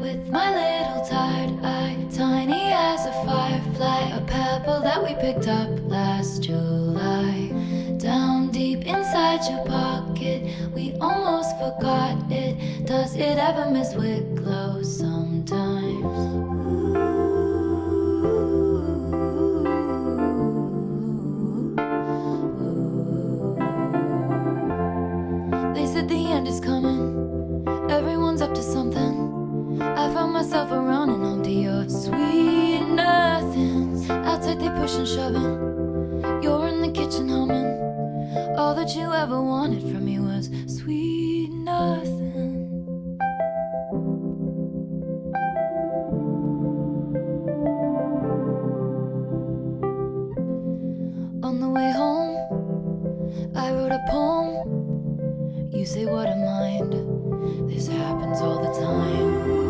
with my little tired eye, tiny as a firefly, a pebble that we picked up last July. Down deep inside your pocket, we almost forgot it. Does it ever miss Wicklow sometimes? They said the end is coming, everyone's up to something. I found myself around and home to your sweet nothings. Outside they push and shoving, you're in the kitchen humming. All that you ever wanted from me was sweet nothing. On the way home, I wrote a poem. You say, what a mind, this happens all the time.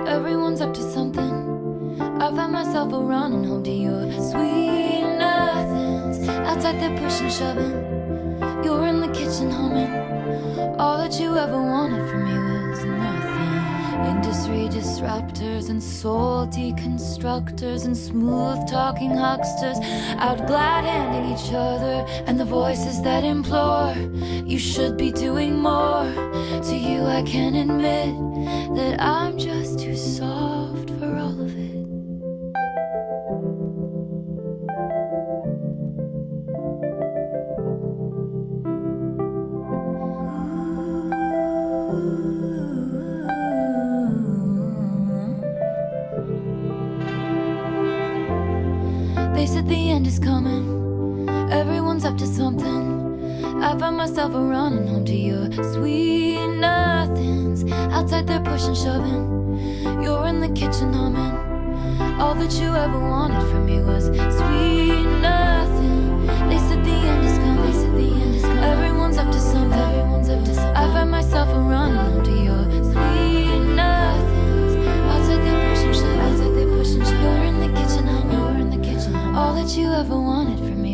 Everyone's up to something. I find myself around and home to your sweet nothings. Outside they're pushing, shoving, you're in the kitchen humming. All that you ever wanted from me was nothing. Industry disruptors and soul deconstructors and smooth talking hucksters out glad handing each other, and the voices that implore you should be doing more. To you I can admit that I'm just too soft for all of it. They said the end is coming, everyone's up to something. I find myself around and home to your sweet nothings. Outside they're pushing, shoving, you're in the kitchen humming. All that you ever wanted from me was sweet nothing. They said the end is coming, they said the end is coming. Everyone's up to something, everyone's up to something. I find myself around and home to your sweet nothings. Outside they're pushing, shoving, outside they're pushing, shoving. You're in the kitchen humming, you're in the kitchen humming. All that you ever wanted from me